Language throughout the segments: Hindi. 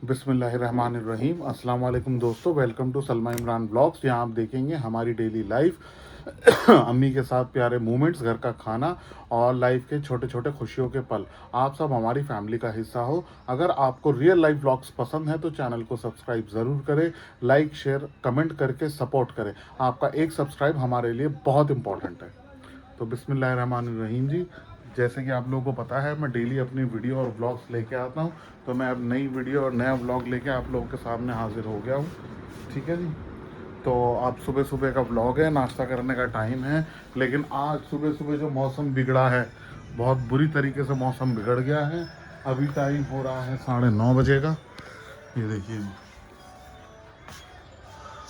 बिस्मिल्लाहिर्रहमानिर्रहीम। अस्सलाम वालेकुम दोस्तों, welcome to Salma Imran blogs. यहाँ आप देखेंगे हमारी डेली लाइफ अम्मी के साथ प्यारे मोमेंट्स, घर का खाना और लाइफ के छोटे छोटे खुशियों के पल। आप सब हमारी फैमिली का हिस्सा हो। अगर आपको रियल लाइफ ब्लॉग्स पसंद है तो चैनल को सब्सक्राइब ज़रूर करें, लाइक शेयर कमेंट करके सपोर्ट करें। आपका एक सब्सक्राइब हमारे लिए बहुत इंपॉर्टेंट है। तो बिस्मिल्लाहिर्रहमानिर्रहीम जी, जैसे कि आप लोगों को पता है मैं डेली अपनी वीडियो और ब्लॉग्स लेके आता हूँ, तो मैं अब नई वीडियो और नया ब्लॉग लेके आप लोगों के सामने हाजिर हो गया हूँ। ठीक है जी। तो अब सुबह सुबह का ब्लॉग है, नाश्ता करने का टाइम है। लेकिन आज सुबह सुबह जो मौसम बिगड़ा है, बहुत बुरी तरीके से मौसम बिगड़ गया है। अभी टाइम हो रहा है 9:30 बजे का। ये देखिए जी,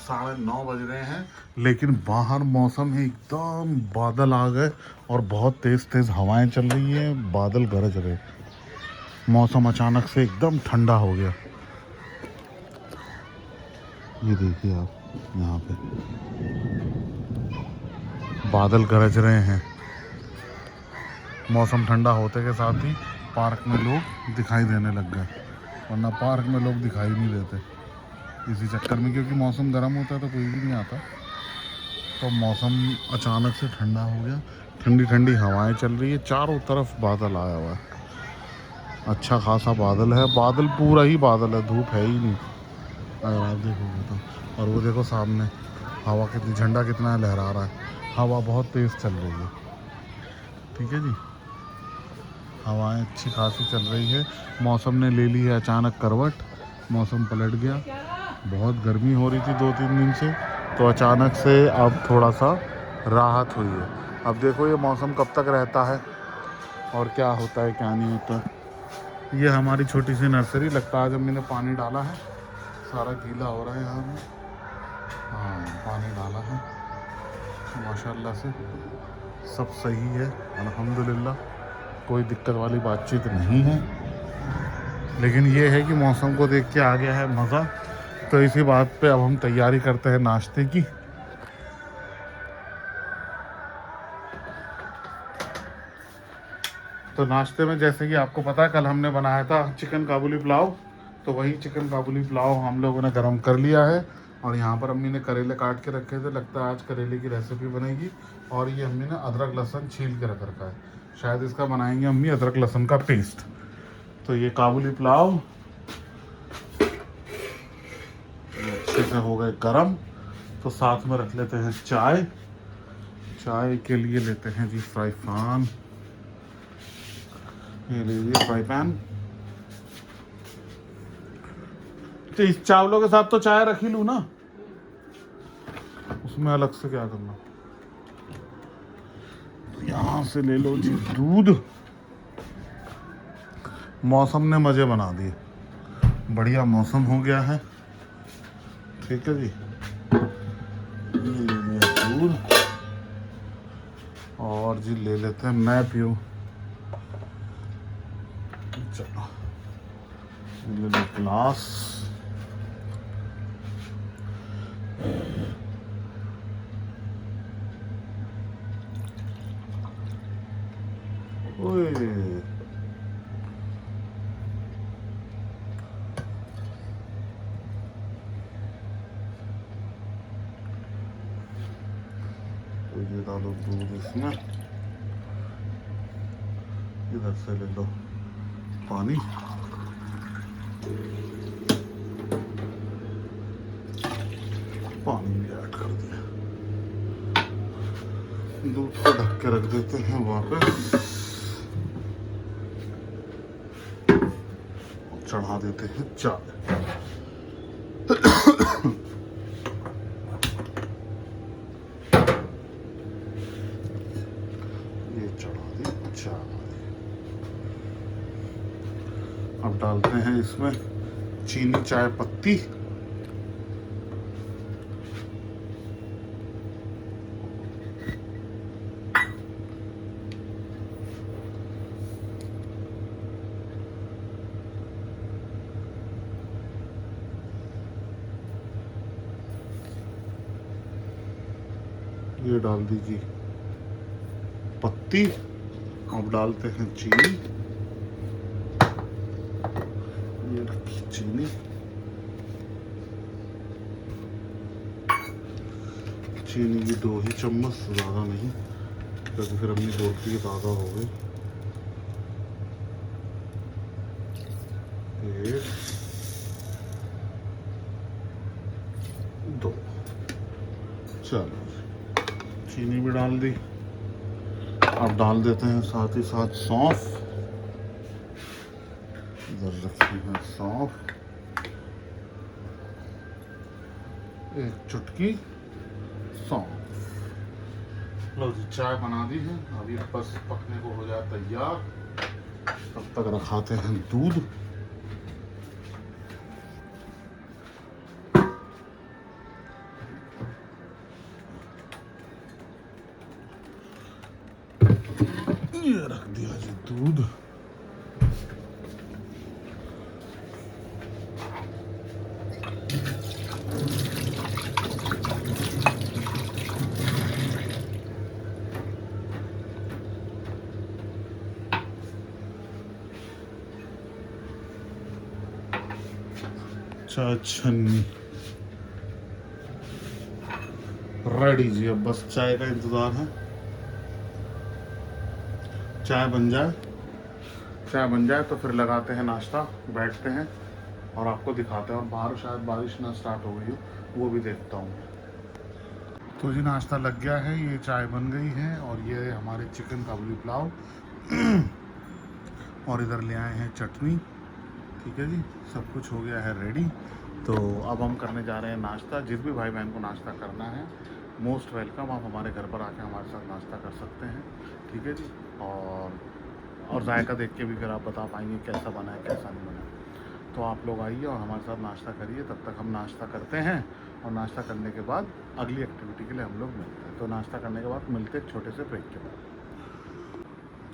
9:30 बज रहे हैं, लेकिन बाहर मौसम है एकदम, बादल आ गए और बहुत तेज़ तेज़ हवाएं चल रही हैं, बादल गरज रहे। मौसम अचानक से एकदम ठंडा हो गया। ये देखिए आप, यहाँ पे बादल गरज रहे हैं। मौसम ठंडा होते के साथ ही पार्क में लोग दिखाई देने लग गए, वरना पार्क में लोग दिखाई नहीं देते इसी चक्कर में, क्योंकि मौसम गर्म होता है तो कोई भी नहीं आता। तो मौसम अचानक से ठंडा हो गया, ठंडी ठंडी हवाएं चल रही है, चारों तरफ बादल आया हुआ है। अच्छा खासा बादल है, बादल पूरा ही बादल है, धूप है ही नहीं अगर आप देखोगे तो। और वो देखो सामने हवा कितनी, झंडा कितना लहरा रहा है, हवा बहुत तेज़ चल रही है। ठीक है जी, हवाएं अच्छी खासी चल रही है। मौसम ने ले ली है अचानक करवट, मौसम पलट गया। बहुत गर्मी हो रही थी 2-3 दिन से, तो अचानक से अब थोड़ा सा राहत हुई है। अब देखो ये मौसम कब तक रहता है और क्या होता है क्या नहीं होता। ये हमारी छोटी सी नर्सरी, लगता है आज अम्मी ने पानी डाला है, सारा गीला हो रहा है यहाँ में। हाँ, पानी डाला है, माशाल्लाह से सब सही है, अल्हम्दुलिल्लाह, कोई दिक्कत वाली बातचीत नहीं है। लेकिन ये है कि मौसम को देख के आ गया है मज़ा, तो इसी बात पे अब हम तैयारी करते हैं नाश्ते की। तो नाश्ते में जैसे कि आपको पता है, कल हमने बनाया था चिकन काबुली पुलाव, तो वही चिकन काबुली पुलाव हम लोगों ने गरम कर लिया है। और यहाँ पर अम्मी ने करेले काट के रखे थे, लगता है आज करेले की रेसिपी बनेगी। और ये अम्मी ने अदरक लहसुन छील के रख रखा है, शायद इसका बनाएंगे अम्मी अदरक लहसुन का पेस्ट। तो ये काबुली पुलाव अच्छे से हो गए गरम, तो साथ में रख लेते हैं चाय। चाय के लिए लेते हैं जी फ्राई पैन, ये लीजिए फ्राई पैन। तो इस चावलों के साथ तो चाय रख ही लूँ ना, उसमें अलग से क्या करना। तो यहाँ से ले लो जी दूध। मौसम ने मज़े बना दिए, बढ़िया मौसम हो गया है। ठीक है जी, ये ले लिया दूध और जी ले लेते हैं, मैं पीऊँ, चलो ले लो ग्लास। ओए तो ये डालो दूध इसमें, इधर से ले लो पानी। पानी भी ऐड कर दिया, दूध को ढक के रख देते हैं वापस, चढ़ा देते हैं चाय। ये चढ़ा दी चाय। अब डालते हैं इसमें चीनी चाय पत्ती, ये डाल दीजिए पत्ती। अब डालते हैं चीनी, ये रखी चीनी। चीनी की 2 ही चम्मच, ज़्यादा नहीं, क्योंकि फिर अपनी बोलती ज़्यादा हो गई। 1 2, चलो चीनी भी डाल दी। अब डाल देते हैं साथ ही साथ सौंफ। इधर रखी है सौंफ, 1 चुटकी सौंफ। लो जी, चाय बना दी है, अभी बस पकने को हो जाए तैयार। तब तक रखाते हैं दूध। ये रख दिया जी दूध। चाय छन्नी रेडी जी। अब बस चाय का इंतजार है। चाय बन जाए तो फिर लगाते हैं नाश्ता, बैठते हैं और आपको दिखाते हैं। और बाहर शायद बारिश ना स्टार्ट हो गई हो, वो भी देखता हूँ। तो जी नाश्ता लग गया है, ये चाय बन गई है और ये हमारे चिकन काबुली पुलाव और इधर ले आए हैं चटनी। ठीक है जी, सब कुछ हो गया है रेडी। तो अब हम करने जा रहे हैं नाश्ता। जिस भी भाई बहन को नाश्ता करना है, मोस्ट वेलकम। आप हमारे घर पर आके हमारे साथ नाश्ता कर सकते हैं। ठीक है जी। और जायका देख के भी फिर आप बता पाएंगे कैसा बना है कैसा नहीं बना है। तो आप लोग आइए और हमारे साथ नाश्ता करिए। तब तक हम नाश्ता करते हैं और नाश्ता करने के बाद अगली एक्टिविटी के लिए हम लोग मिलते हैं। तो नाश्ता करने के बाद मिलते हैं छोटे से ब्रेक के बाद।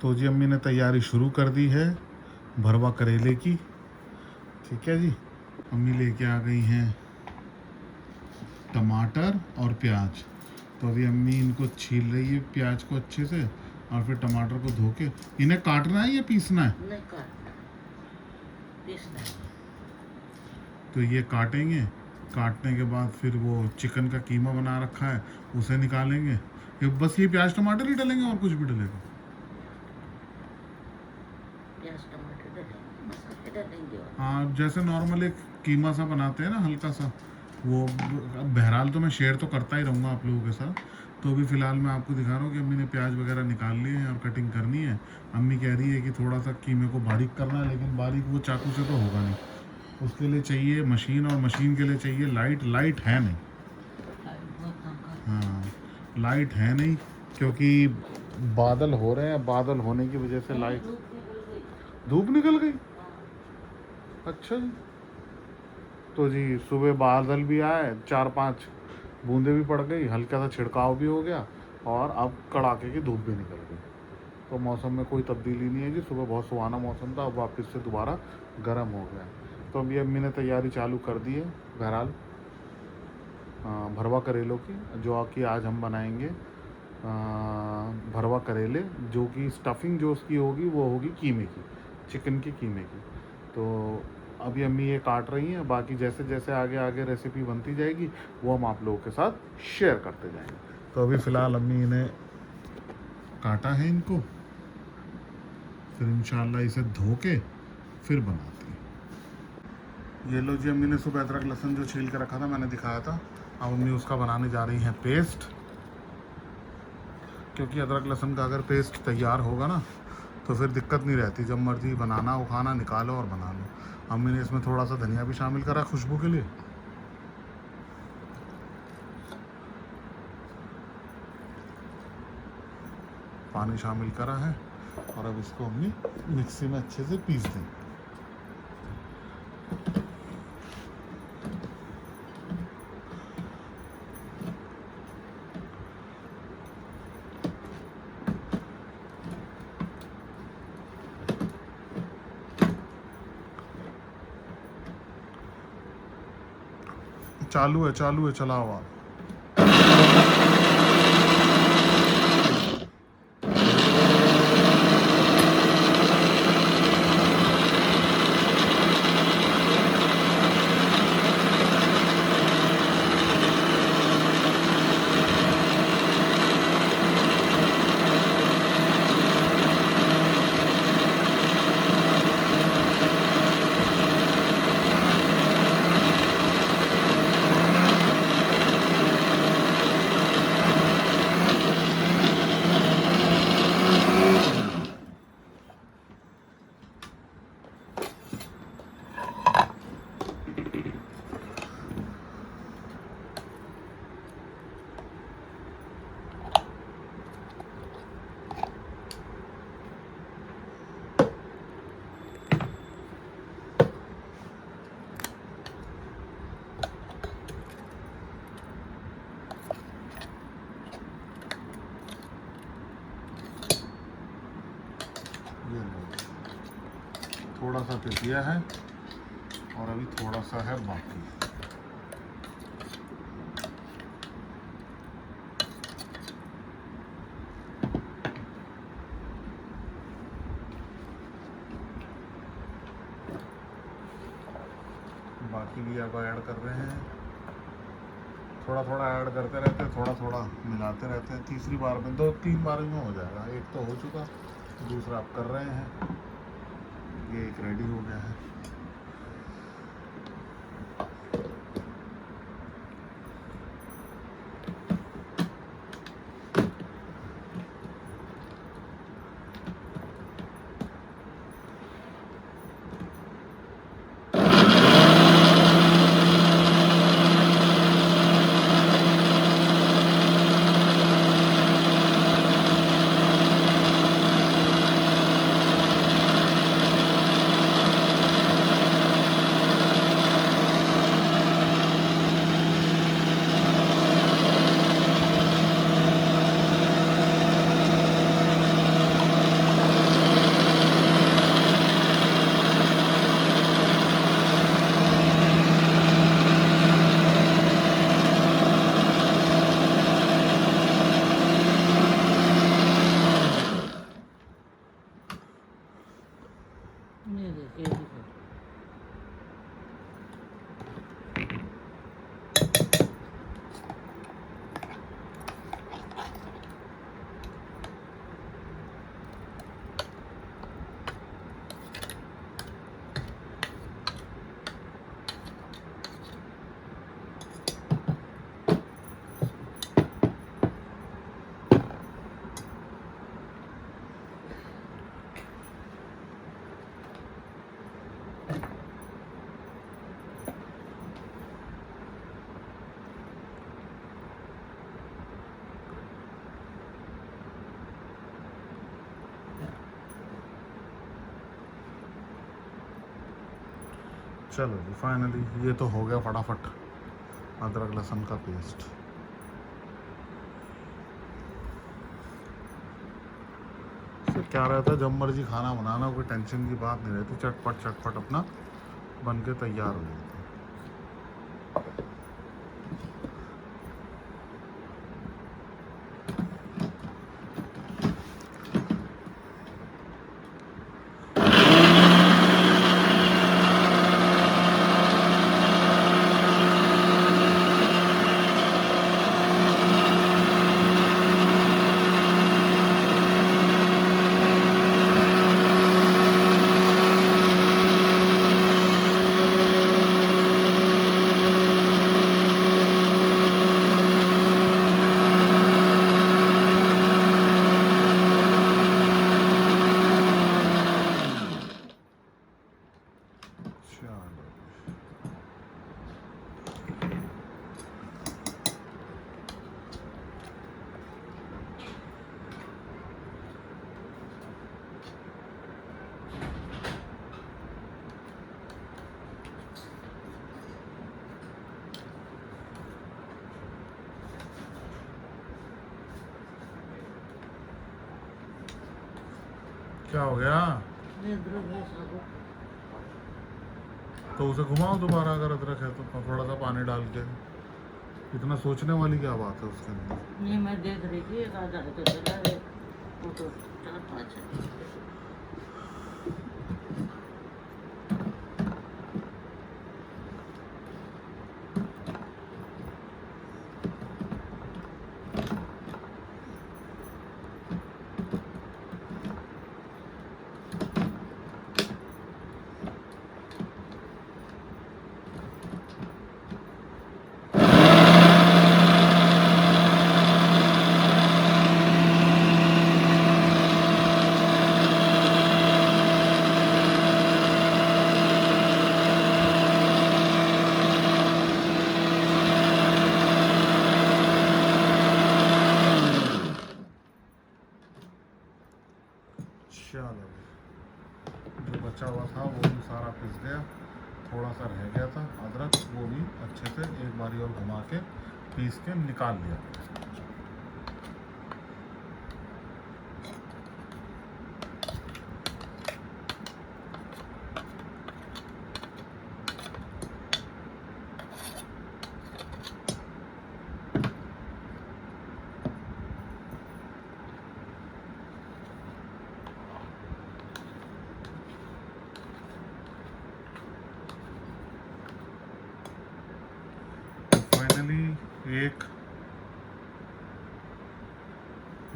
तो जी अम्मी ने तैयारी शुरू कर दी है भरवा करेले की। ठीक है जी, अम्मी लेके आ गई हैं टमाटर और प्याज। तो अभी अम्मी इनको छील रही है प्याज को अच्छे से, और फिर टमाटर को धो के इन्हें काटना है या पीसना है? नहीं काटना, पीसना है। तो ये काटेंगे, काटने के बाद फिर वो चिकन का कीमा बना रखा है उसे निकालेंगे। ये बस ये प्याज टमाटर ही डालेंगे और कुछ भी डलेगा? प्याज टमाटर डालेंगे, मसाले डालेंगे। हाँ, जैसे नॉर्मल एक कीमा सा बनाते हैं ना हल्का सा, वो। बहरहाल तो मैं शेयर तो करता ही रहूँगा आप लोगों के साथ। तो अभी फ़िलहाल मैं आपको दिखा रहा हूँ कि अम्मी ने प्याज वगैरह निकाल लिए हैं और कटिंग करनी है। अम्मी कह रही है कि थोड़ा सा कीमे को बारीक करना है, लेकिन बारीक वो चाकू से तो होगा नहीं। उसके लिए चाहिए मशीन, और मशीन के लिए चाहिए लाइट। लाइट है नहीं, हाँ लाइट है नहीं, क्योंकि बादल हो रहे हैं। बादल होने की वजह से लाइट, धूप निकल गई। अच्छा जी। तो जी सुबह बादल भी आए, 4-5 बूंदे भी पड़ गई, हल्का सा छिड़काव भी हो गया, और अब कड़ाके की धूप भी निकल गई। तो मौसम में कोई तब्दीली नहीं है जी। सुबह बहुत सुहाना मौसम था, अब वापस से दोबारा गर्म हो गया। तो अभी अम्मी ने तैयारी चालू कर दी है बहरहाल भरवा करेलों की, जो कि आज हम बनाएंगे भरवा करेले, जो कि स्टफिंग जो उसकी होगी वो होगी कीमे की, चिकन की कीमे की। तो अभी अम्मी ये काट रही हैं, बाकी जैसे जैसे आगे आगे रेसिपी बनती जाएगी वो हम आप लोगों के साथ शेयर करते जाएंगे। तो अभी फ़िलहाल अम्मी इन्हें काटा है इनको, फिर इंशाल्लाह इसे धो के फिर बनाते हैं। ये लो जी, अम्मी ने सुबह अदरक लहसुन जो छील के रखा था, मैंने दिखाया था, अब अम्मी उसका बनाने जा रही हैं पेस्ट। क्योंकि अदरक लहसुन का अगर पेस्ट तैयार होगा ना तो फिर दिक्कत नहीं रहती, जब मर्जी बनाना हो खाना निकालो और बना लो। अम्मी ने इसमें थोड़ा सा धनिया भी शामिल करा खुशबू के लिए। पानी शामिल करा है और अब इसको अम्मी मिक्सी में अच्छे से पीस दें। चालू है, चला हुआ। थोड़ा सा पिसिया है और अभी थोड़ा सा है बाकी। बाकी भी अब ऐड कर रहे हैं, थोड़ा थोड़ा ऐड करते रहते हैं, थोड़ा थोड़ा मिलाते रहते हैं। तीसरी बार में 2-3 बार में हो जाएगा। एक तो हो चुका, दूसरा आप कर रहे हैं, ये एक रेडी हो गया है। ये देखिए, ये देखो। चलो जी, फाइनली ये तो हो गया फटाफट अदरक लहसुन का पेस्ट। इससे क्या रहता है, जब मर्जी खाना बनाना, कोई टेंशन की बात नहीं रहती, चटपट चटपट अपना बन के तैयार हो जाता है। क्या हो गया? ये अदरक है साबुत। तो उसे घुमाओ दोबारा, अगर अदरक है तो थोड़ा सा पानी डाल के। इतना सोचने वाली क्या बात है उसके अंदर? नहीं, मैं देख रही थी, एक आधा है तो चला है, वो तो 4-5 है। चलो, जो बचा हुआ था वो भी सारा पिस गया, थोड़ा सा रह गया था अदरक, वो भी अच्छे से एक बारी और घुमा के पीस के निकाल लिया। फाइनली एक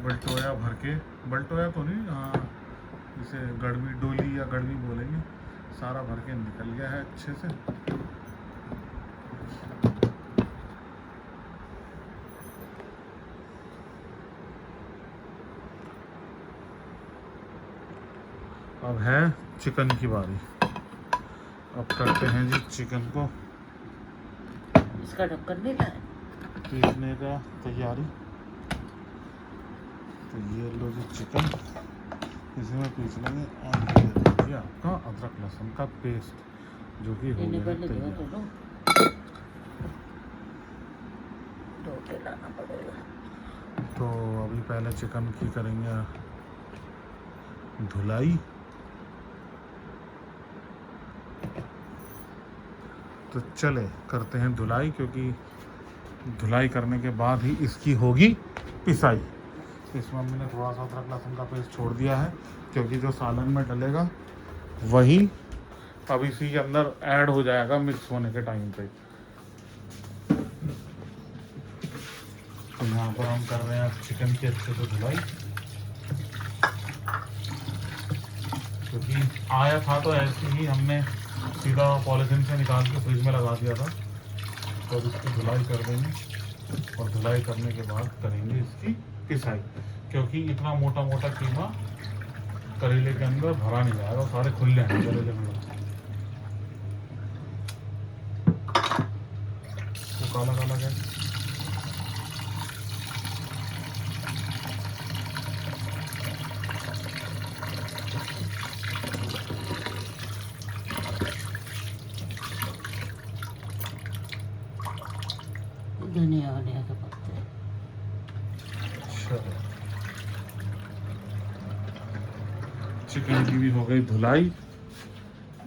बल्टोया भर के, बल्टोया तो नहीं, हाँ इसे गड़वी डोली या गड़वी बोलेंगे, सारा भर के निकल गया है अच्छे से। अब है चिकन की बारी। अब करते हैं जी चिकन को इसका ढक्कन नहीं लाए। पीसने का तैयारी। तो ये लो जी चिकन, इसे में पीस लेंगे। और ये देखिए आपका अदरक लहसुन का पेस्ट जो कि हो इन्हें गया पहले धो तैयार। तो लो, धो के लाना पड़ेगा। तो अभी पहले चिकन की करेंगे धुलाई। तो चले करते हैं धुलाई, क्योंकि धुलाई करने के बाद ही इसकी होगी पिसाई। इसमें मम्मी ने थोड़ा सा अदरक लहसुन का पेस्ट छोड़ दिया है, क्योंकि जो सालन में डलेगा वही अब इसी के अंदर ऐड हो जाएगा मिक्स होने के टाइम पे। तो यहाँ पर हम कर रहे हैं चिकन की अच्छे से धुलाई, क्योंकि आया था तो ऐसे ही हमने सीधा पॉलीथीन से निकाल के फ्रिज में लगा दिया था। तो अब इसकी धुलाई कर देंगे और धुलाई करने के बाद करेंगे इसकी पिसाई, क्योंकि इतना मोटा मोटा कीमा करेले के अंदर भरा नहीं जाएगा, सारे खुले हैं करेले में। तो काला काला क्या धनिया वनिया के पत्ते। चिकन की भी हो गई धुलाई।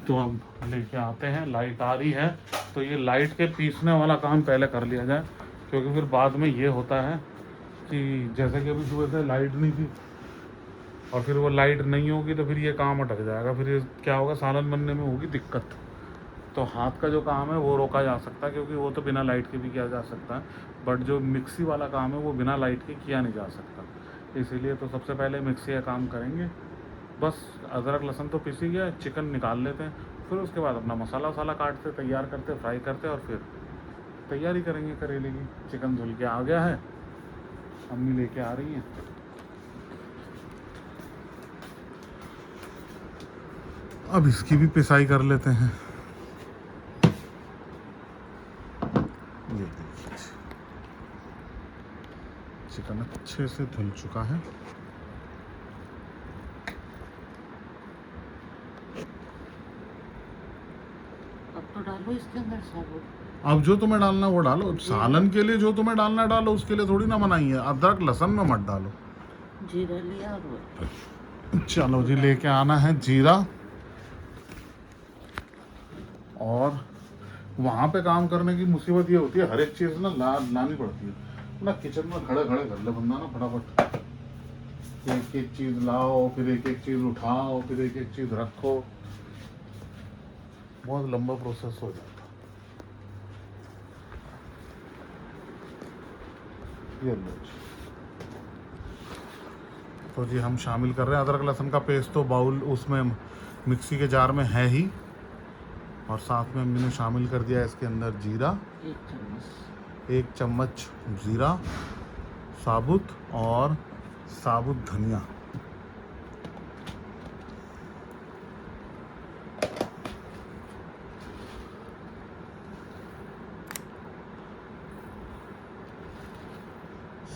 तो हम लेके आते हैं, लाइट आ रही है तो ये लाइट के पीसने वाला काम पहले कर लिया जाए, क्योंकि फिर बाद में ये होता है कि जैसे कि अभी सुबह से लाइट नहीं थी और फिर वो लाइट नहीं होगी तो फिर ये काम अटक जाएगा, फिर ये क्या होगा, सालन बनने में होगी दिक्कत। तो हाथ का जो काम है वो रोका जा सकता है, क्योंकि वो तो बिना लाइट के भी किया जा सकता है, बट जो मिक्सी वाला काम है वो बिना लाइट के किया नहीं जा सकता। इसीलिए तो सबसे पहले मिक्सी का काम करेंगे। बस अदरक लहसुन तो पिस ही गया, चिकन निकाल लेते हैं, फिर उसके बाद अपना मसाला वसाला काटते, तैयार करते, फ्राई करते और फिर तैयारी करेंगे करेले की। चिकन धुल के आ गया है, अम्मी लेके आ रही हैं। अब इसकी भी पिसाई कर लेते हैं। ये देखिए चिकन अच्छे से धुल चुका है। अब तो डालो इसके अंदर साबुत। अब जो तुम्हें डालना है वो डालो, सालन के लिए जो तुम्हें डालना है डालो, उसके लिए थोड़ी ना मनाही है। अदरक लहसुन में मत डालो। जीरा लिया और चलो जी, लेके आना है जीरा। और वहाँ पे काम करने की मुसीबत ये होती है, हर एक चीज़ ना लानी पड़ती है ना। किचन में खड़े खड़े कर ले बंदा ना फटाफट, एक एक चीज़ लाओ, फिर एक एक चीज़ उठाओ, फिर एक एक चीज़ रखो, बहुत लंबा प्रोसेस हो जाता है। ये लो जी। तो जी हम शामिल कर रहे हैं अदरक लहसुन का पेस्ट, तो बाउल उसमें मिक्सी के जार में है ही, और साथ में हमने शामिल कर दिया इसके अंदर जीरा, 1 चम्मच जीरा साबुत और साबुत धनिया।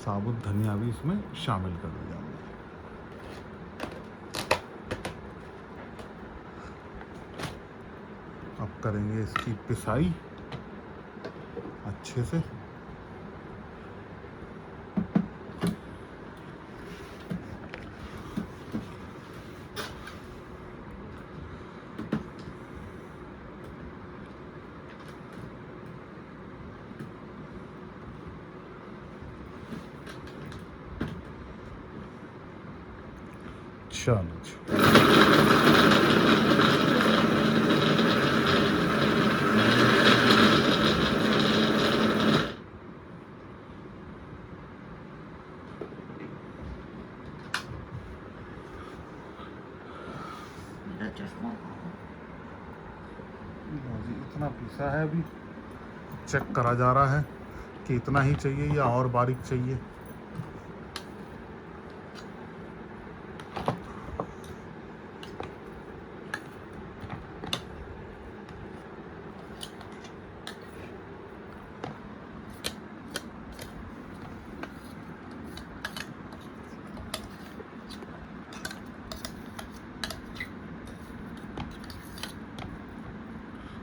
साबुत धनिया भी इसमें शामिल कर दिया हमने। अब करेंगे इसकी पिसाई अच्छे से। चलो लो जी, इतना पीसा है। अभी चेक करा जा रहा है कि इतना ही चाहिए या और बारीक चाहिए।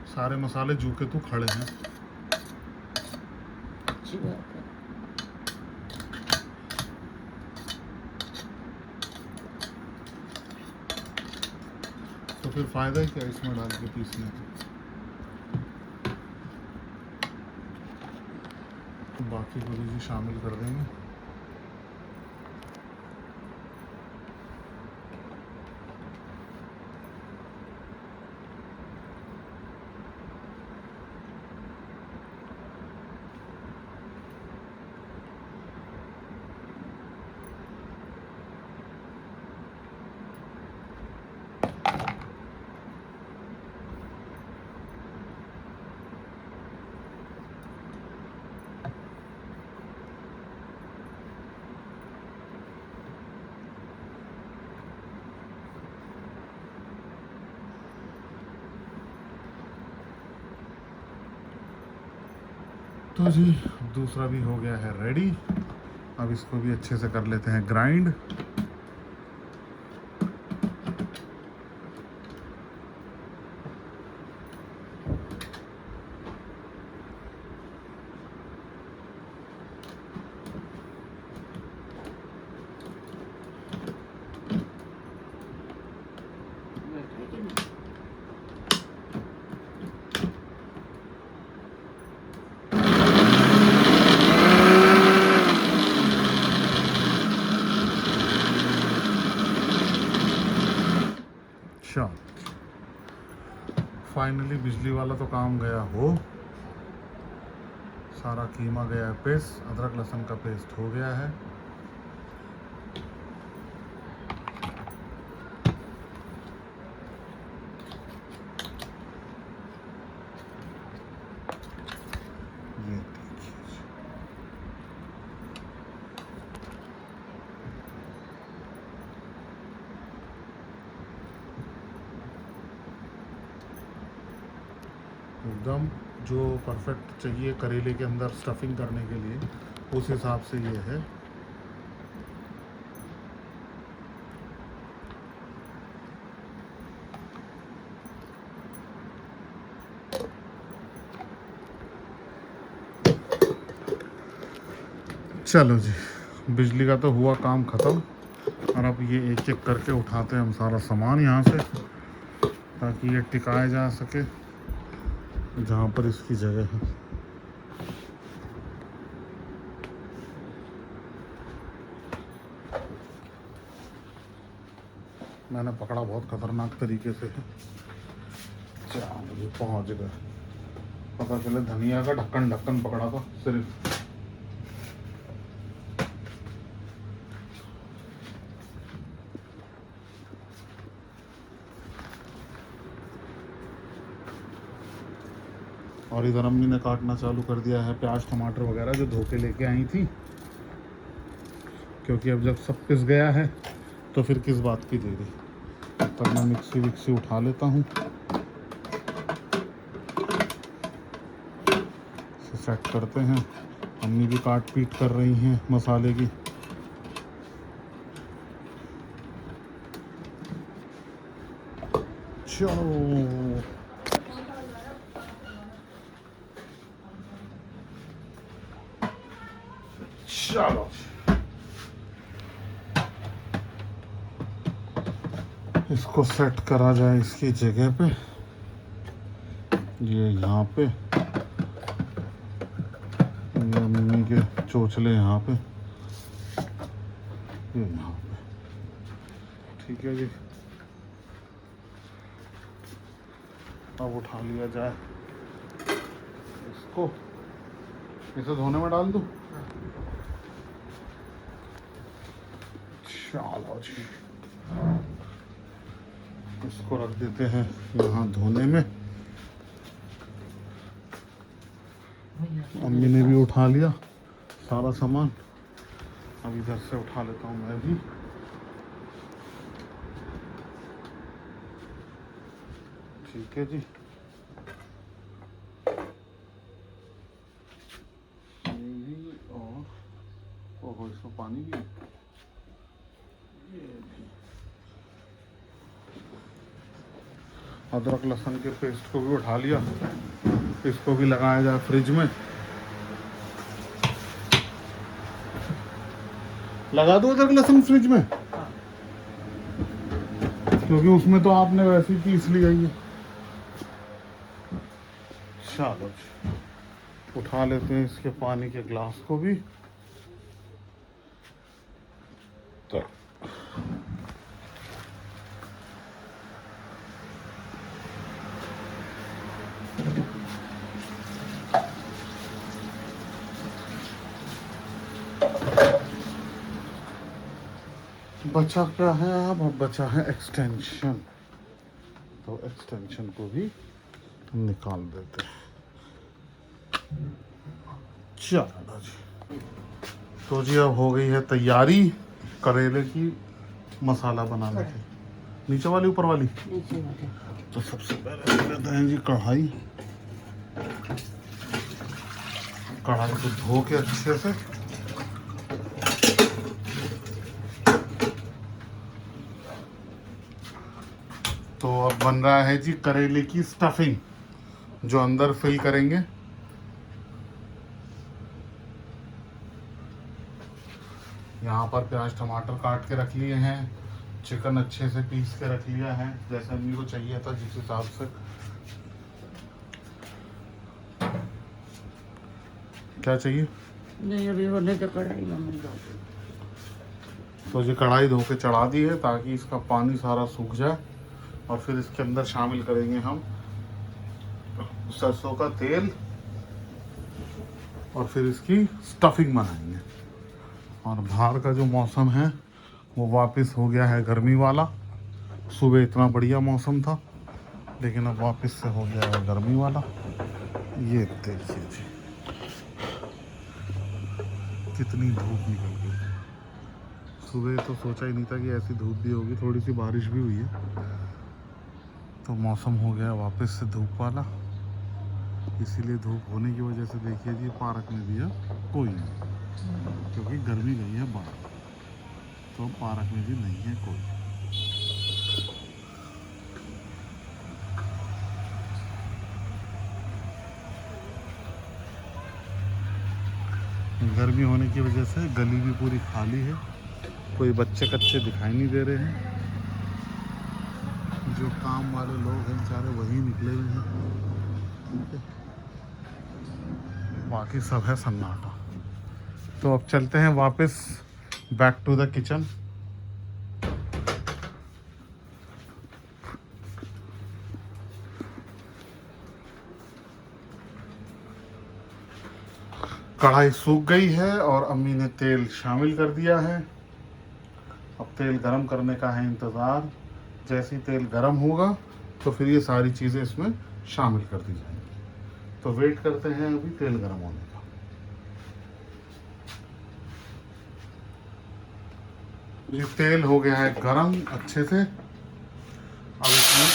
सारे मसाले जू के तू खड़े हैं। अच्छी बात है। तो फिर फायदा ही क्या इसमें डाल के पीसने का। बाकी को भी जी शामिल कर देंगे। तो जी दूसरा भी हो गया है रेडी। अब इसको भी अच्छे से कर लेते हैं ग्राइंड। बैठे कि नहीं? अच्छा, फाइनली बिजली वाला तो काम गया हो। सारा कीमा गया है पेस्ट, अदरक लहसुन का पेस्ट हो गया है। ये देखिए, एकदम जो परफेक्ट चाहिए करेले के अंदर स्टफिंग करने के लिए, उस हिसाब से ये है। चलो जी, बिजली का तो हुआ काम ख़त्म। और अब ये एक एक करके उठाते हैं हम सारा सामान यहाँ से, ताकि ये टिकाया जा सके जहाँ पर इसकी जगह है। मैंने पकड़ा बहुत खतरनाक तरीके से है। चलो ये पहुँच गए। पता चले धनिया का ढक्कन ढक्कन पकड़ा था सिर्फ। और इधर अम्मी ने काटना चालू कर दिया है प्याज टमाटर वगैरह जो धो के लेके आई थी, क्योंकि अब जब सब पिस गया है तो फिर किस बात की देरी। तब तक मैं मिक्सी विक्सी उठा लेता हूँ, इसे सेट करते हैं। अम्मी भी काट पीट कर रही हैं मसाले की। चलो चलो इसको सेट करा जाए इसकी जगह पे। ये यहाँ पे, ये अम्मी के चोचले यहाँ पे, ये यहाँ पे। ठीक है जी, अब उठा लिया जाए इसको। इसे धोने में डाल दूँ। चलो जी, इसको रख देते हैं यहाँ धोने में। अम्मी ने भी उठा लिया सारा सामान। अब इधर से उठा लेता हूँ मैं भी। ठीक है जी। और इसमें पानी भी। अदरक लहसुन के पेस्ट को भी उठा लिया, इसको भी लगाया जाए फ्रिज में। लगा दो अदरक लहसुन फ्रिज में, क्योंकि उसमें तो आपने वैसे ही पीस लिया ही है। चलो उठा लेते हैं इसके पानी के ग्लास को भी। तो बचा क्या है अब बचा है एक्सटेंशन। तो एक्सटेंशन को भी निकाल देते हैं। चलो जी। तो जी अब हो गई है तैयारी करेले की मसाला बनाने की। नीचे वाली ऊपर वाली? नीचे वाले। तो सबसे पहले लेते हैं जी कढ़ाई। कढ़ाई को धो के अच्छे से तो अब बन रहा है जी करेले की स्टफिंग, जो अंदर फिल करेंगे। यहाँ पर प्याज टमाटर काट के रख लिए हैं, चिकन अच्छे से पीस के रख लिया है जैसे अम्मी को चाहिए था, जिस हिसाब से। क्या चाहिए? नहीं अभी होने तो कढ़ाई मम्मी दो। तो ये कढ़ाई धो के चढ़ा दी है ताकि इसका पानी सारा सूख जाए, और फिर इसके अंदर शामिल करेंगे हम सरसों का तेल, और फिर इसकी स्टफिंग बनाएंगे। और बाहर का जो मौसम है वो वापस हो गया है गर्मी वाला। सुबह इतना बढ़िया मौसम था, लेकिन अब वापस से हो गया है गर्मी वाला। ये देखिए जी कितनी धूप निकल गई। सुबह तो सोचा ही नहीं था कि ऐसी धूप भी होगी, थोड़ी सी बारिश भी हुई है, तो मौसम हो गया वापस से धूप वाला। इसीलिए धूप होने की वजह से देखिए जी पार्क में भी अब कोई नहीं, क्योंकि गर्मी गई है बाहर, तो पार्क में भी नहीं है कोई। गर्मी होने की वजह से गली भी पूरी खाली है, कोई बच्चे कच्चे दिखाई नहीं दे रहे हैं। जो काम वाले लोग हैं सारे वही निकले हुए हैं, बाकी सब है सन्नाटा। तो अब चलते हैं वापस बैक टू द किचन। कढ़ाई सूख गई है और अम्मी ने तेल शामिल कर दिया है। अब तेल गरम करने का है इंतज़ार। जैसे ही तेल गरम होगा तो फिर ये सारी चीज़ें इसमें शामिल कर दी जाएंगी। तो वेट करते हैं अभी तेल गरम होने का। ये तेल हो गया है गरम अच्छे से। अब इसमें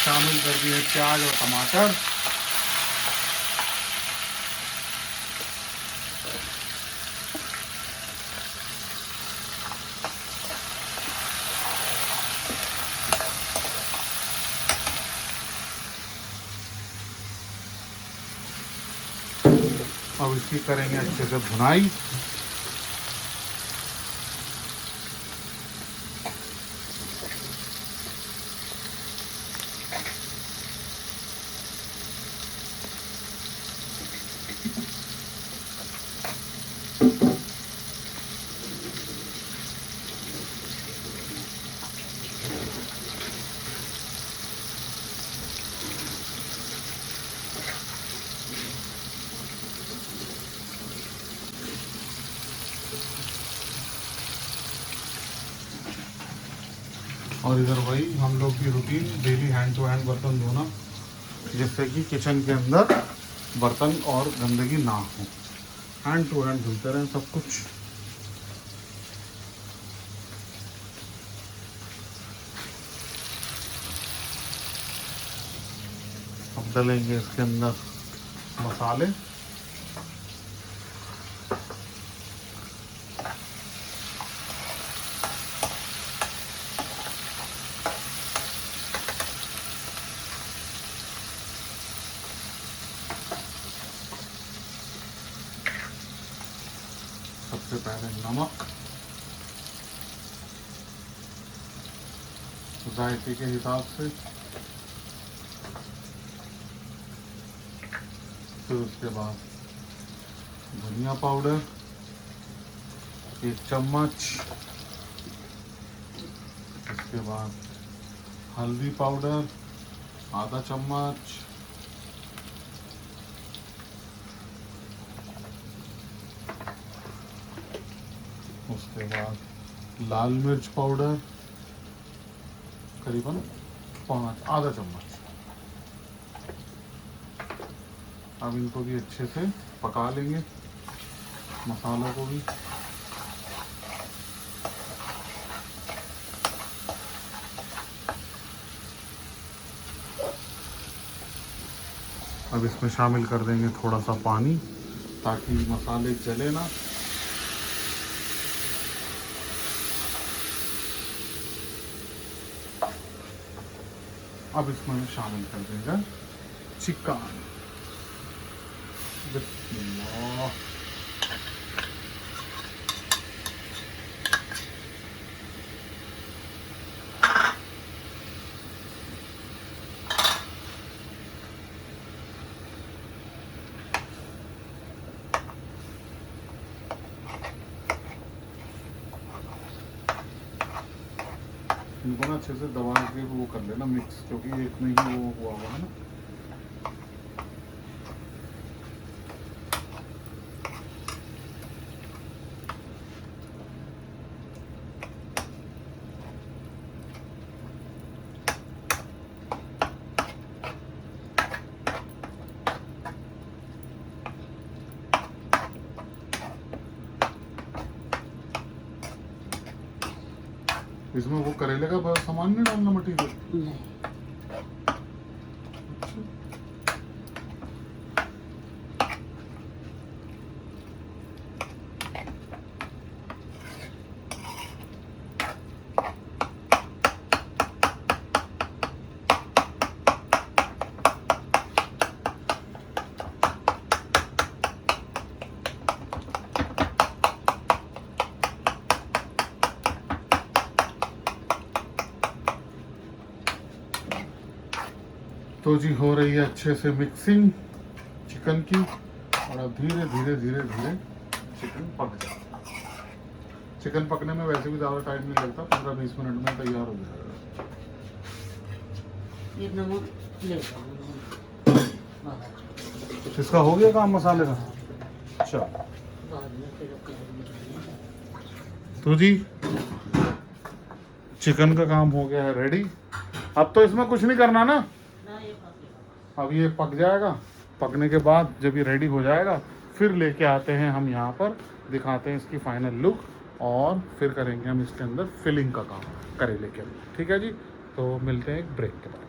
शामिल कर दिए प्याज और टमाटर। अब इसकी करेंगे अच्छे से भुनाई। और इधर वही हम लोग की routine daily hand to hand बर्तन धोना, जिससे कि किचन के अंदर बर्तन और गंदगी ना हो। हैंड टू हैंड धुलते रहें सब कुछ। अब डालेंगे इसके अंदर मसाले। सबसे पहले नमक, जायके के हिसाब से, फिर उसके बाद धनिया पाउडर 1 चम्मच, इसके बाद हल्दी पाउडर आधा चम्मच, उसके बाद लाल मिर्च पाउडर करीबन आधा चम्मच। अब इनको भी अच्छे से पका लेंगे, मसालों को भी। अब इसमें शामिल कर देंगे थोड़ा सा पानी ताकि मसाले जले ना। अब इसमें शामिल कर देगा चिकन। बिस्मिल्लाह। इनको ना अच्छे से दबा के वो कर लेना मिक्स, क्योंकि एक में ही वो हुआ हुआ है ना। इसमें वो करेले का सामान नहीं डालना, मटीरियल नहीं। तो जी हो रही है अच्छे से मिक्सिंग चिकन की, और अब धीरे धीरे धीरे धीरे चिकन पक जाएगा। चिकन पकने में वैसे भी ज़्यादा टाइम नहीं लगता, 15-20 मिनट में तैयार हो जाएगा। ये नमक ले इसका हो गया काम मसाले का। अच्छा बाद में फिर तो जी चिकन का काम हो गया है रेडी। अब तो इसमें कुछ नहीं करना ना, अब ये पक जाएगा। पकने के बाद जब ये रेडी हो जाएगा फिर लेके आते हैं हम यहाँ पर, दिखाते हैं इसकी फाइनल लुक, और फिर करेंगे हम इसके अंदर फिलिंग का काम करेले के अंदर। ठीक है जी, तो मिलते हैं एक ब्रेक के बाद।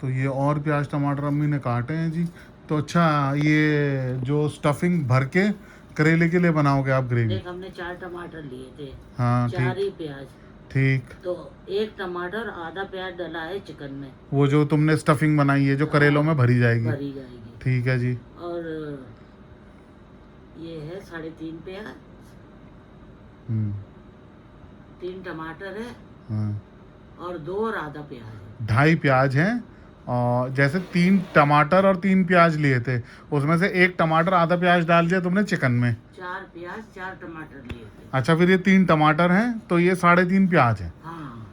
तो ये और प्याज टमाटर अम्मी ने काटे हैं जी। तो अच्छा, ये जो स्टफिंग भर के करेले के लिए बनाओगे आप ग्रेवी? देख, हमने 4 टमाटर लिए थे, हाँ 4 ठीक ही प्याज, ठीक। तो 1 टमाटर आधा प्याज डाला है चिकन में, वो जो तुमने स्टफिंग बनाई है जो करेलों में भरी जाएगी। भरी जाएगी। ठीक है जी। और ये है 3.5 प्याज, 3 टमाटर है, हाँ। और 2 और आधा प्याज है। 2.5 प्याज हैं, और जैसे 3 टमाटर और 3 प्याज लिए थे, उसमें से 1 टमाटर आधा प्याज डाल दिया तुमने चिकन में। 4 प्याज 4 टमाटर लिए थे। अच्छा, फिर ये 3 टमाटर हैं तो ये 3.5 प्याज है, हाँ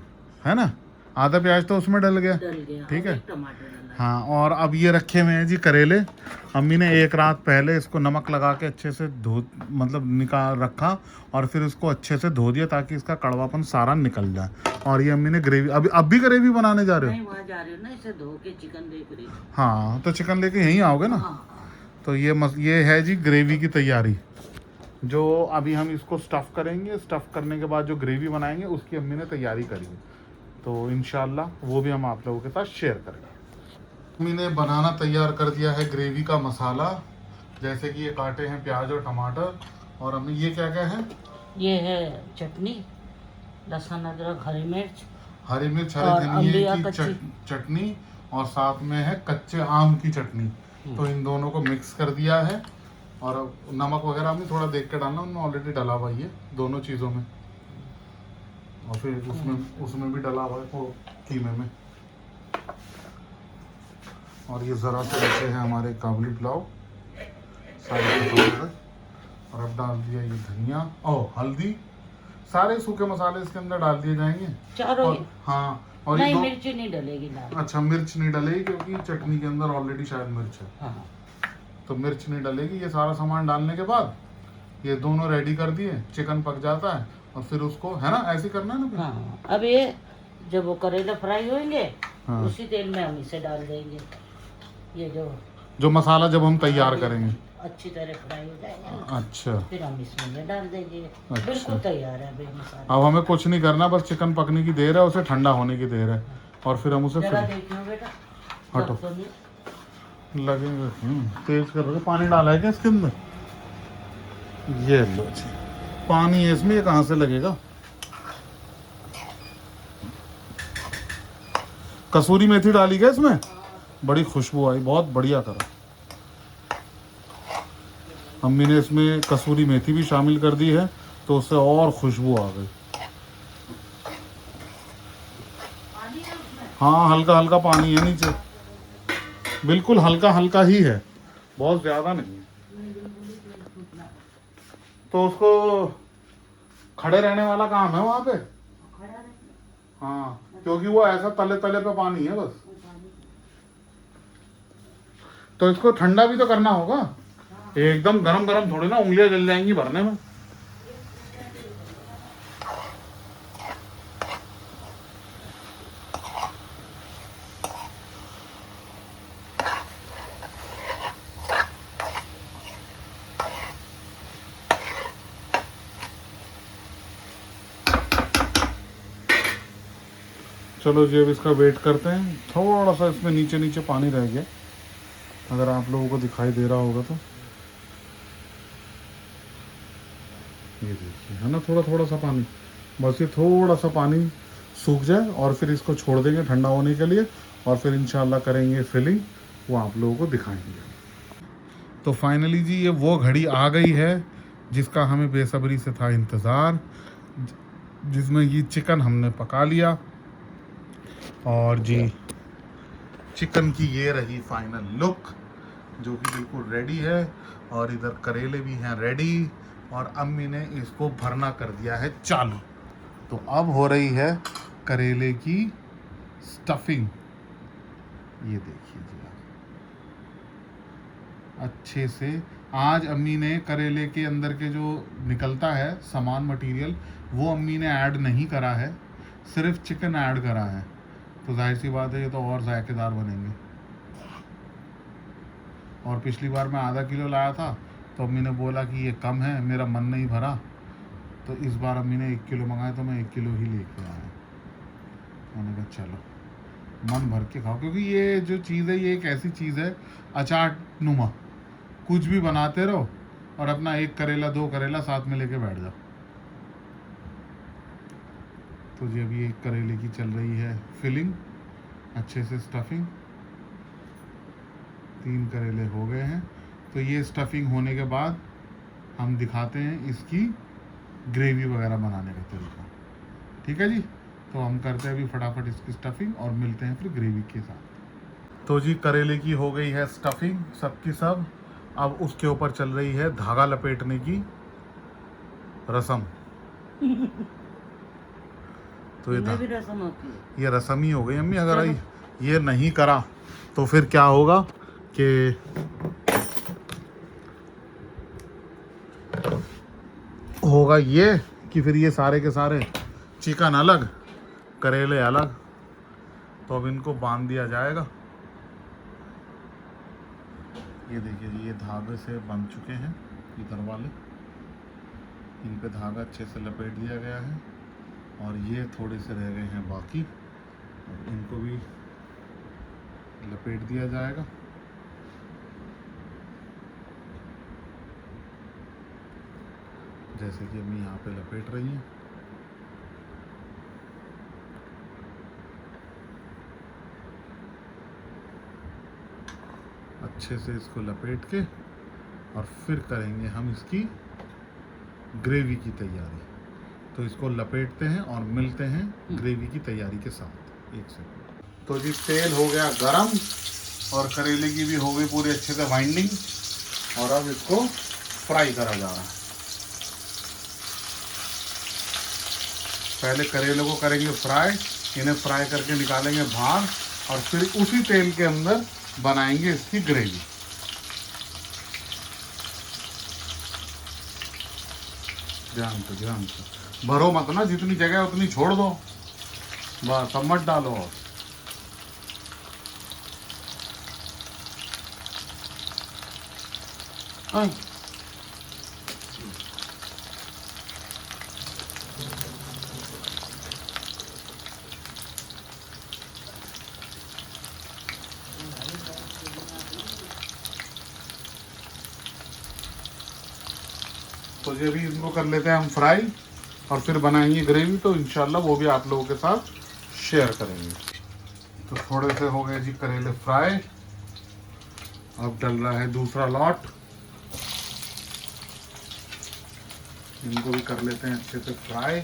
है ना? आधा प्याज तो उसमें डल गया। डल गया। ठीक और है। एक टमाटर डाला। हाँ, और अब ये रखे हुए हैं जी करेले। अम्मी ने एक रात पहले इसको नमक लगा के अच्छे से धो, मतलब निकाल रखा, और फिर इसको अच्छे से धो दिया ताकि इसका कड़वापन सारा निकल जाए। और ये अम्मी ने ग्रेवी, अब भी ग्रेवी बनाने जा रहे हो? नहीं, वहाँ जा रहे हो ना, इसे धो के चिकन देख रही। हाँ, तो चिकन लेके यहीं आओगे ना। हाँ। तो ये है जी ग्रेवी की तैयारी, जो अभी हम इसको स्टफ़ करेंगे। स्टफ़ करने के बाद जो ग्रेवी बनाएंगे उसकी अम्मी ने तैयारी करी है, तो इंशाल्लाह वो भी हम आप लोगों के साथ शेयर करेंगे। अम्मी ने बनाना तैयार कर दिया है ग्रेवी का मसाला, जैसे कि ये काटे हैं प्याज और टमाटर। और अम्मी ये क्या क्या है? ये है चटनी, लहसुन अदरक हरी मिर्च, हरी मिर्च, और हरे धनिया अम्बिया की कच्ची। चटनी, और साथ में है कच्चे आम की चटनी। तो इन दोनों को मिक्स कर दिया है। और नमक वगैरह में थोड़ा देख के डालना, उनमें ऑलरेडी डला हुआ ही है दोनों चीज़ों में। और फिर उसमें भी डला हुआ है वो कीमे में। और ये ज़रा से बचे हैं हमारे काबुली पुलाव सारे मसाले। और अब डाल दिया ये धनिया और हल्दी, सारे सूखे मसाले इसके अंदर डाल दिए जाएंगे चारों। और हाँ, और नहीं, ये मिर्ची नहीं डलेगी ना। अच्छा, मिर्च नहीं डलेगी क्योंकि चटनी के अंदर ऑलरेडी शायद मिर्च है। हाँ। तो मिर्च नहीं डलेगी। ये सारा सामान डालने के बाद ये दोनों रेडी कर दिए, चिकन पक जाता है और फिर उसको, है ना, ऐसे करना है ना फिर? हाँ, अब ये जब वो करेला फ्राई होंगे, हाँ। उसी तेल में हम इसे डाल देंगे। ये जो मसाला जब हम तैयार करेंगे अच्छी तरह फ्राई हो जाएगा, अच्छा, फिर हम इसमें ये डाल देंगे। अच्छा। बिल्कुल तैयार है अभी मसाला। अब हमें कुछ नहीं करना, बस चिकन पकने की देर है, उसे ठंडा होने की देर है, और फिर हम उसे जरा देखियो बेटा, हटो। सब तो नहीं। लगेंगे। तेज कर रहे, पानी डाला है क्या इसके अंदर? ये लो जी, पानी है इसमें, ये कहाँ से लगेगा? कसूरी मेथी डाली क्या इसमें? बड़ी खुशबू आई, बहुत बढ़िया करा। अम्मी ने इसमें कसूरी मेथी भी शामिल कर दी है, तो उससे और खुशबू आ गई। हाँ, हल्का हल्का पानी है नीचे, बिल्कुल हल्का हल्का ही है, बहुत ज़्यादा नहीं है। तो उसको खड़े रहने वाला काम है वहाँ पे। हाँ, क्योंकि वो ऐसा तले तले पे पानी है बस। तो इसको ठंडा भी तो करना होगा, एकदम गरम गरम थोड़ी ना, उंगलियां जल जाएंगी भरने में। चलो जी, अब इसका वेट करते हैं। थोड़ा सा इसमें नीचे नीचे पानी रह गया, अगर आप लोगों को दिखाई दे रहा होगा तो। ये देखिए, है ना, थोड़ा थोड़ा सा पानी, बस ये थोड़ा सा पानी सूख जाए और फिर इसको छोड़ देंगे ठंडा होने के लिए, और फिर इंशाल्लाह करेंगे फिलिंग, वो आप लोगों को दिखाएंगे। तो फाइनली जी, ये वो घड़ी आ गई है जिसका हमें बेसब्री से था इंतज़ार, जिसमें ये चिकन हमने पका लिया। और जी, चिकन की ये रही फाइनल लुक, जो कि बिल्कुल रेडी है। और इधर करेले भी हैं रेडी, और अम्मी ने इसको भरना कर दिया है चालू। तो अब हो रही है करेले की स्टफिंग। ये देखिए जी आप, अच्छे से आज अम्मी ने करेले के अंदर के जो निकलता है सामान मटेरियल, वो अम्मी ने ऐड नहीं करा है, सिर्फ चिकन ऐड करा है। तो जाहिर सी बात है ये तो और जायकेदार बनेंगे। और पिछली बार मैं आधा किलो लाया था, तो अम्मी ने बोला कि ये कम है, मेरा मन नहीं भरा, तो इस बार अम्मी ने 1 किलो मंगाया, तो मैं 1 किलो ही लेके आया। मैंने कहा चलो मन भर के खाओ, क्योंकि ये जो चीज़ है ये एक ऐसी चीज़ है अचार नुमा, कुछ भी बनाते रहो और अपना 1 करेला 2 करेला साथ में लेके बैठ जाओ। तो जी अभी 1 करेले की चल रही है फिलिंग, अच्छे से स्टफिंग। 3 करेले हो गए हैं। तो ये स्टफिंग होने के बाद हम दिखाते हैं इसकी ग्रेवी वगैरह बनाने का तरीका। ठीक है जी, तो हम करते हैं अभी फटाफट इसकी स्टफिंग और मिलते हैं फिर ग्रेवी के साथ। तो जी करेले की हो गई है स्टफिंग सबकी सब। अब उसके ऊपर चल रही है धागा लपेटने की रस्म। तो ये इनमें भी रसम होती है। ये रस्म ही हो गई अम्मी। अगर ये नहीं करा तो फिर क्या होगा कि होगा ये कि फिर ये सारे के सारे चिकन अलग, करेले अलग। तो अब इनको बांध दिया जाएगा। ये देखिए जी, ये धागे से बंध चुके हैं इधर वाले। इन पे धागा अच्छे से लपेट दिया गया है और ये थोड़े से रह गए हैं बाकी। अब इनको भी लपेट दिया जाएगा। जैसे कि अम्मी यहाँ पे लपेट रही हैं। अच्छे से इसको लपेट के और फिर करेंगे हम इसकी ग्रेवी की तैयारी। तो इसको लपेटते हैं और मिलते हैं ग्रेवी की तैयारी के साथ। एक सेकंड। तो जी तेल हो गया गरम और करेले की भी हो गई पूरी अच्छे से बाइंडिंग और अब इसको फ्राई करा जा रहा है। पहले करेले को करेंगे फ्राई, इन्हें फ्राई करके निकालेंगे बाहर और फिर उसी तेल के अंदर बनाएंगे इसकी ग्रेवी। ध्यान से भरो मत ना, जितनी जगह है उतनी छोड़ दो बस, अब मत डालो। हाँ। तो ये भी इनको कर लेते हैं हम फ्राई और फिर बनाएंगे ग्रेवी। तो इंशाल्लाह वो भी आप लोगों के साथ शेयर करेंगे। तो थोड़े से हो गए जी करेले फ्राई। अब डल रहा है दूसरा लॉट। इनको भी कर लेते हैं अच्छे से फ्राई।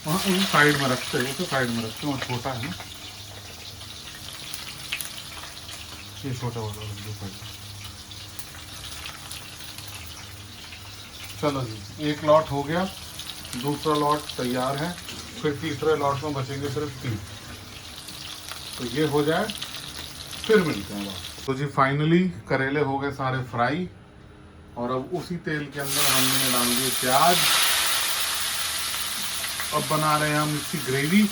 हाँ, उन साइड में रखते हैं, तो साइड में रखते हैं। और छोटा है ना, ये छोटा वाला जो साइड। चलो जी, एक लॉट हो गया, दूसरा लॉट तैयार है, फिर तीसरे लॉट में बचेंगे सिर्फ 3। तो ये हो जाए फिर मिलते हैं बात। तो जी फाइनली करेले हो गए सारे फ्राई और अब उसी तेल के अंदर हमने डाल दिए प्याज। अब बना रहे हैं हम इसकी ग्रेवी।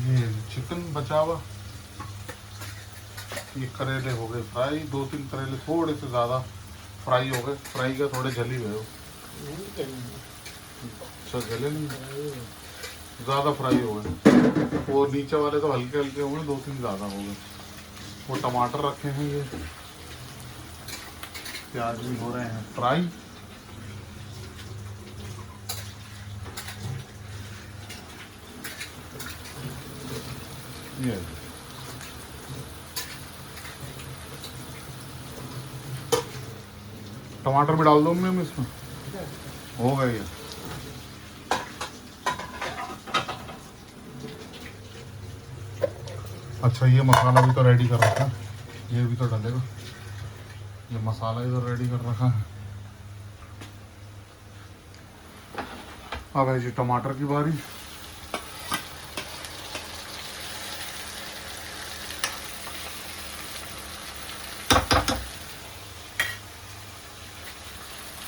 ये चिकन बचा हुआ, ये करेले हो गए फ्राई। 2-3 करेले थोड़े से ज़्यादा फ्राई हो गए। फ्राई का थोड़े जली गए हो। अच्छा, जले नहीं, ज़्यादा फ्राई हो गए। वो नीचे वाले तो हल्के हल्के हो गए, 2-3 ज़्यादा हो गए। वो टमाटर रखे हैं, ये प्याज भी हो रहे हैं फ्राई। ये टमाटर भी डाल दो मैं इसमें, हो गया ये। अच्छा, ये मसाला भी तो रेडी कर रखा है, ये भी तो डालेगा। ये मसाला इधर रेडी कर रखा है। अब है जी टमाटर की बारी।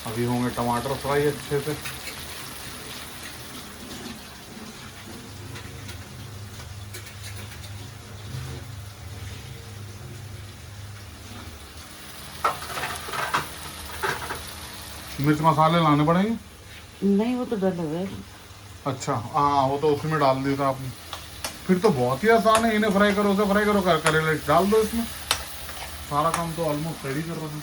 अभी होंगे टमाटर फ्राई अच्छे से। मिर्च मसाले लाने पड़ेंगे? नहीं, वो तो डले हुए। अच्छा हाँ, वो तो उसी में डाल दिया था आपने। फिर तो बहुत ही आसान है, इन्हें फ्राई करो, उसे फ्राई करो, करेले डाल दो इसमें। सारा काम तो ऑलमोस्ट रेडी कर रहा हूँ।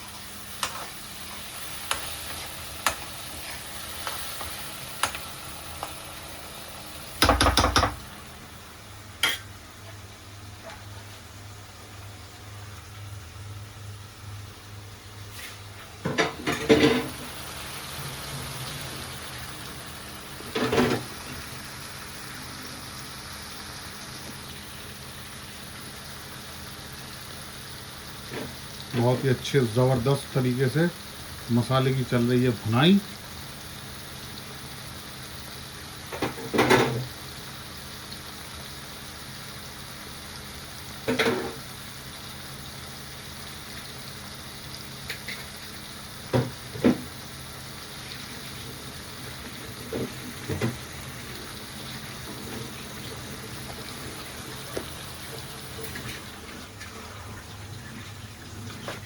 बहुत ही अच्छे ज़बरदस्त तरीके से मसाले की चल रही है भुनाई।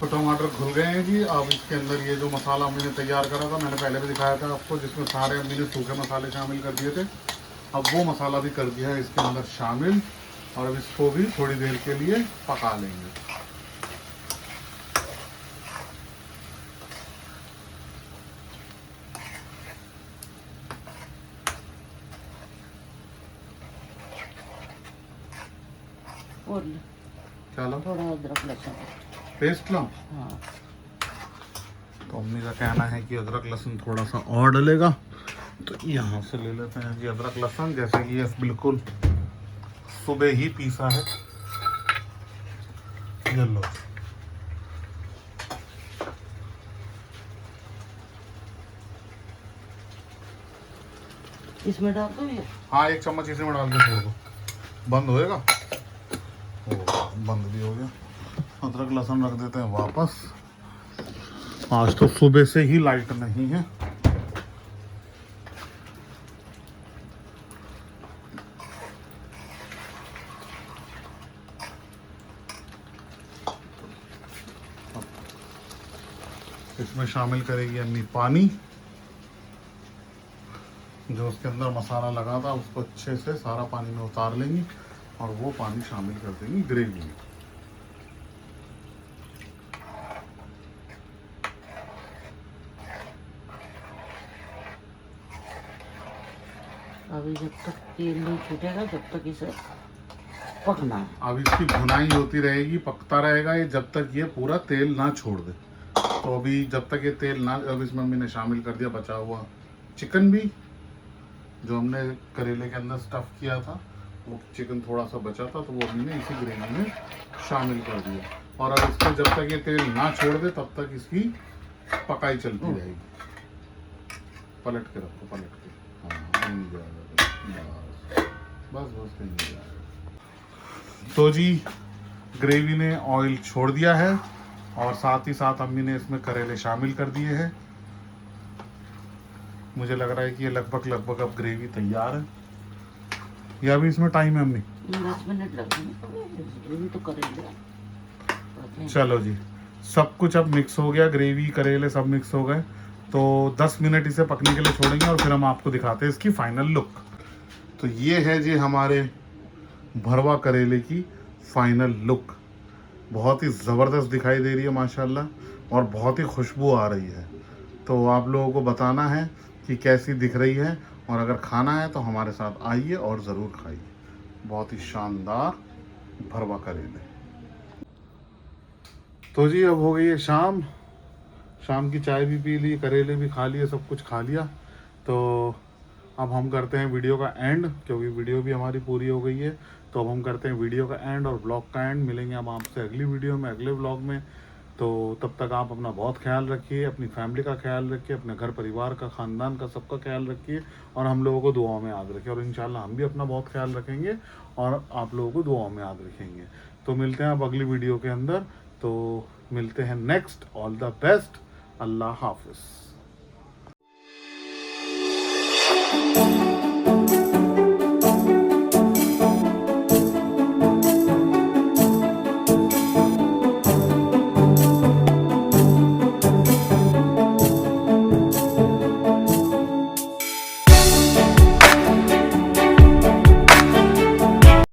तो टमाटर घुल गए हैं जी। अब इसके अंदर ये जो मसाला अम्मी ने तैयार करा था, मैंने पहले भी दिखाया था आपको, जिसमें सारे अम्मी ने सूखे मसाले शामिल कर दिए थे। अब वो मसाला भी कर दिया है इसके अंदर शामिल, और अब इसको भी थोड़ी देर के लिए पका लेंगे। और ले, क्या ला? थोड़ा अदरक लहसुन। पेस्ट ला? हाँ। तो अम्मी का कहना है कि अदरक लहसुन थोड़ा सा और डलेगा, तो यहाँ से ले लेते हैं जी अदरक लहसुन। जैसे कि ये बिल्कुल सुबह ही पीसा है। ये लो। इसमें डाल दो ये। हाँ, 1 चम्मच इसी में डाल के छोड़ दो। बंद होएगा। बंद भी हो गया। अदरक लहसुन रख देते हैं वापस। आज तो सुबह से ही लाइट नहीं है। इसमें शामिल करेगी अम्मी पानी। जो उसके अंदर मसाला लगा था उसको अच्छे से सारा पानी में उतार लेंगी, और वो पानी शामिल कर देंगी ग्रेवी में। अभी जब तक तेल नहीं छूटेगा जब तक इसे पकना है। अब इसकी भुनाई होती रहेगी, पकता रहेगा ये जब तक ये पूरा तेल ना छोड़ दे। तो अभी जब तक ये तेल ना, अब इसमें मम्मी ने शामिल कर दिया बचा हुआ चिकन भी, जो हमने करेले के अंदर स्टफ किया था। वो चिकन थोड़ा सा बचा था, तो वो हमने इसी ग्रेवी में शामिल कर दिया। और अब इसको जब तक ये तेल ना छोड़ दे तब तक इसकी पकाई चलती रहेगी। पलट के रखो, पलट के। हाँ, नहीं जाएगा बस बस कहीं नहीं जाएगा। तो जी ग्रेवी ने ऑयल छोड़ दिया है, और साथ ही साथ अम्मी ने इसमें करेले शामिल कर दिए हैं। मुझे लग रहा है कि ये लगभग अब ग्रेवी तैयार है। या अभी इसमें टाइम है अम्मी? 10 मिनट लगेंगे तो करेंगे। चलो जी, सब कुछ अब मिक्स हो गया, ग्रेवी करेले सब मिक्स हो गए। तो 10 मिनट इसे पकने के लिए छोड़ेंगे, और फिर हम आपको दिखाते हैं इसकी फाइनल लुक। तो ये है जी हमारे भरवा करेले की फाइनल लुक। बहुत ही ज़बरदस्त दिखाई दे रही है माशाल्लाह, और बहुत ही खुशबू आ रही है। तो आप लोगों को बताना है कि कैसी दिख रही है, और अगर खाना है तो हमारे साथ आइए और ज़रूर खाइए। बहुत ही शानदार भरवा करेले। तो जी अब हो गई है शाम। शाम की चाय भी पी ली, करेले भी खा लिए, सब कुछ खा लिया। तो अब हम करते हैं वीडियो का एंड, क्योंकि वीडियो भी हमारी पूरी हो गई है। तो अब हम करते हैं वीडियो का एंड और ब्लॉग का एंड। मिलेंगे हम आपसे अगली वीडियो में, अगले ब्लॉग में। तो तब तक आप अपना बहुत ख्याल रखिए, अपनी फैमिली का ख्याल रखिए, अपने घर परिवार का, ख़ानदान का, सबका ख्याल रखिए, और हम लोगों को दुआओं में याद रखिए। और इंशाल्लाह हम भी अपना बहुत ख्याल रखेंगे और आप लोगों को दुआओं में याद रखेंगे। तो मिलते हैं अब अगली वीडियो के अंदर। तो मिलते हैं नेक्स्ट। All the best. अल्लाह हाफिज़।